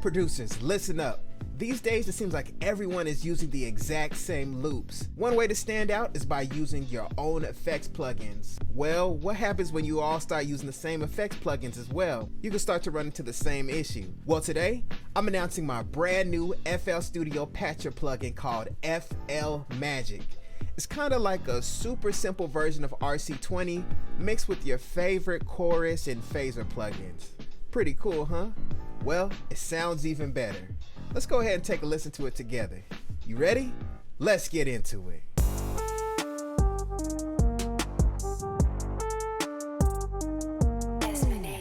Producers, listen up. These days it seems like everyone is using the exact same loops. One way to stand out is by using your own effects plugins. Well, what happens when you all start using the same effects plugins as well? You can start to run into the same issue. Well, today I'm announcing my brand new FL Studio Patcher plugin called FL Magic. It's kind of like a super simple version of RC20 mixed with your favorite chorus and phaser plugins. Pretty cool, huh? Well, it sounds even better. Let's go ahead and take a listen to it together. You ready? Let's get into it.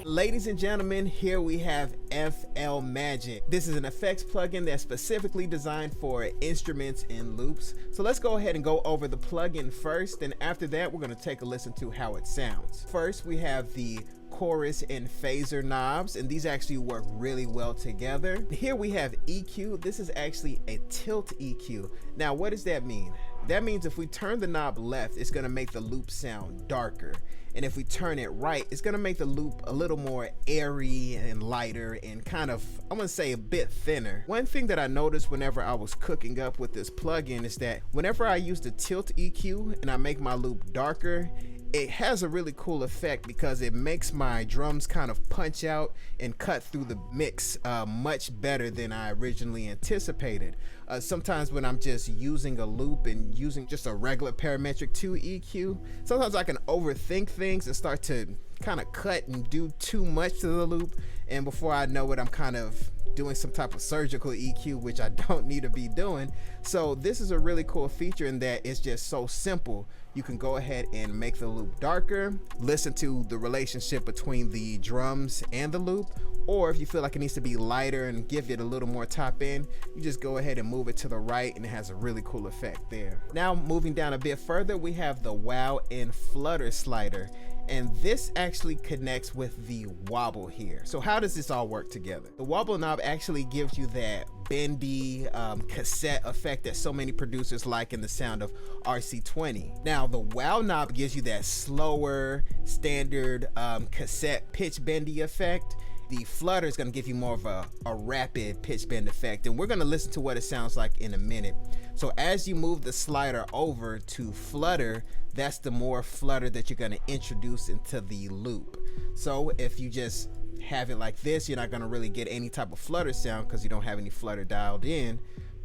Ladies and gentlemen, here we have FL Magic. This is an effects plugin that's specifically designed for instruments and loops. So let's go ahead and go over the plugin first, and after that we're going to take a listen to how it sounds. First, we have the chorus and phaser knobs, and these actually work really well together. Here we have EQ. This is actually a tilt EQ. Now, what does that mean? That means if we turn the knob left, it's going to make the loop sound darker. And if we turn it right, it's going to make the loop a little more airy and lighter and kind of, I'm going to say, a bit thinner. One thing that I noticed whenever I was cooking up with this plugin is that whenever I use the tilt EQ and I make my loop darker, it has a really cool effect because it makes my drums kind of punch out and cut through the mix much better than I originally anticipated. Sometimes when I'm just using a loop and using just a regular parametric 2 EQ, sometimes I can overthink things and start to kind of cut and do too much to the loop, and before I know it, I'm kind of doing some type of surgical EQ, which I don't need to be doing. So this is a really cool feature in that it's just so simple. You can go ahead and make the loop darker, listen to the relationship between the drums and the loop, or if you feel like it needs to be lighter and give it a little more top end, you just go ahead and move it to the right and it has a really cool effect there. Now moving down a bit further, we have the Wow and Flutter slider. And this actually connects with the Wobble here. So how does this all work together? The Wobble knob actually gives you that bendy cassette effect that so many producers like in the sound of RC20. Now the Wow knob gives you that slower, standard cassette pitch bendy effect. The Flutter is going to give you more of a rapid pitch bend effect, and we're going to listen to what it sounds like in a minute. So as you move the slider over to Flutter, that's the more flutter that you're going to introduce into the loop. So if you just have it like this, you're not going to really get any type of flutter sound because you don't have any flutter dialed in.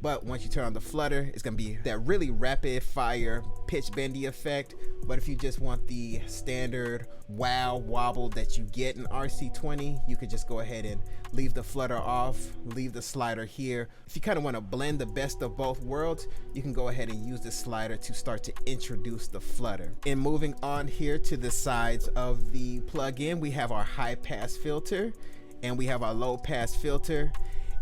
But once you turn on the Flutter, it's going to be that really rapid fire pitch bendy effect. But if you just want the standard wow wobble that you get in RC20, you could just go ahead and leave the Flutter off, leave the slider here. If you kind of want to blend the best of both worlds, you can go ahead and use the slider to start to introduce the Flutter. And moving on here to the sides of the plugin, we have our high pass filter and we have our low pass filter.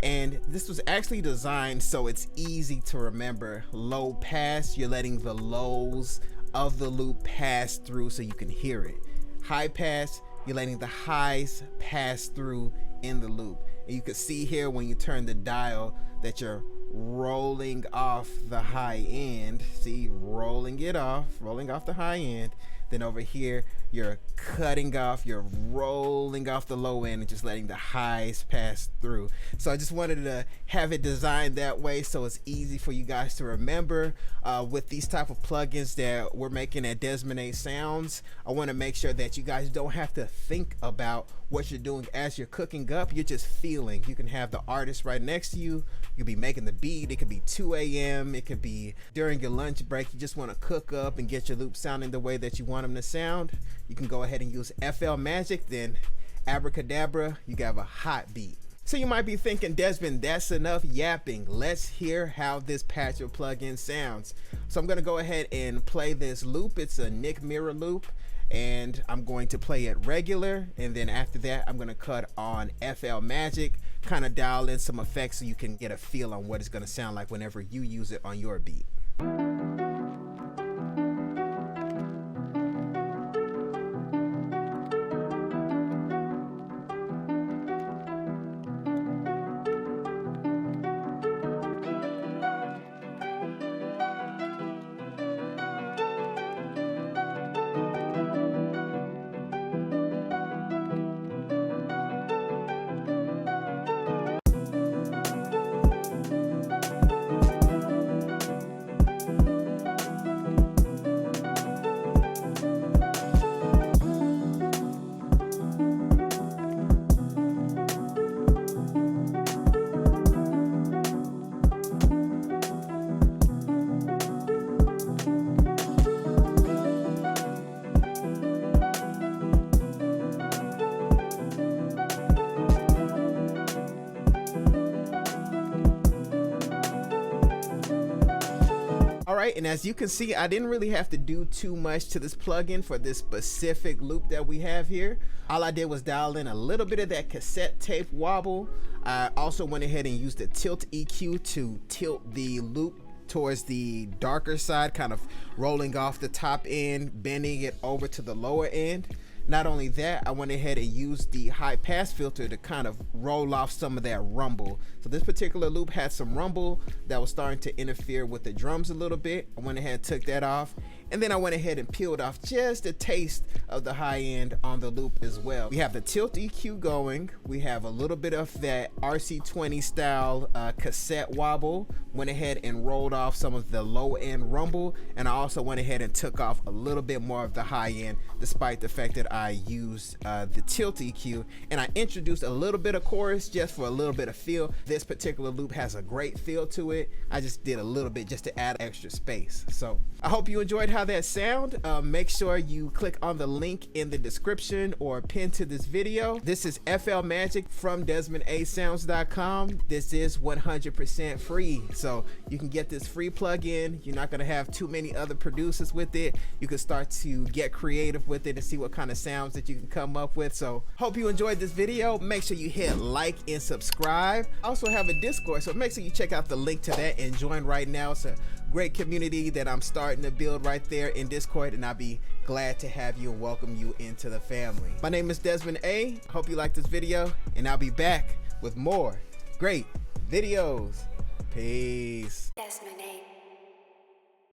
And this was actually designed so it's easy to remember. Low pass, you're letting the lows of the loop pass through so you can hear it. High pass, you're letting the highs pass through in the loop. And you can see here when you turn the dial that you're rolling off the high end. See, rolling off the high end. Then over here, you're cutting off, you're rolling off the low end and just letting the highs pass through. So I just wanted to have it designed that way so it's easy for you guys to remember. With these type of plugins that we're making at Desmonade Sounds, I want to make sure that you guys don't have to think about what you're doing as you're cooking up. You're just feeling. You can have the artist right next to you. You'll be making the beat. It could be 2 a.m. It could be during your lunch break. You just want to cook up and get your loop sounding the way that you want them to sound. You can go ahead and use FL Magic, then abracadabra, you got a hot beat. So you might be thinking, Desmond, that's enough yapping. Let's hear how this Patcher plugin sounds. So I'm going to go ahead and play this loop. It's a Nick Mirror loop, and I'm going to play it regular, and then after that I'm going to cut on FL Magic, kind of dial in some effects so you can get a feel on what it's going to sound like whenever you use it on your beat. right, and as you can see, I didn't really have to do too much to this plugin for this specific loop that we have here. All I did was dial in a little bit of that cassette tape wobble. I also went ahead and used the tilt EQ to tilt the loop towards the darker side, kind of rolling off the top end, bending it over to the lower end. Not only that, I went ahead and used the high pass filter to kind of roll off some of that rumble. So this particular loop had some rumble that was starting to interfere with the drums a little bit. I went ahead and took that off. And then I went ahead and peeled off just a taste of the high end on the loop as well. We have the tilt EQ going. We have a little bit of that RC20 style cassette wobble. Went ahead and rolled off some of the low end rumble. And I also went ahead and took off a little bit more of the high end, despite the fact that I used the tilt EQ. And I introduced a little bit of chorus just for a little bit of feel. This particular loop has a great feel to it. I just did a little bit just to add extra space. So I hope you enjoyed how that sound. Make sure you click on the link in the description or pin to this video. This is FL Magic from DesmondASounds.com. This is 100% free, so you can get this free plugin. You're not gonna have too many other producers with it. You can start to get creative with it and see what kind of sounds that you can come up with. So hope you enjoyed this video. Make sure you hit like and subscribe. I also have a Discord, so make sure you check out the link to that and join right now. It's a great community that I'm starting to build right there in Discord, and I'll be glad to have you and welcome you into the family. My name is Desmond A. Hope you liked this video, and I'll be back with more great videos. Peace. Desmond.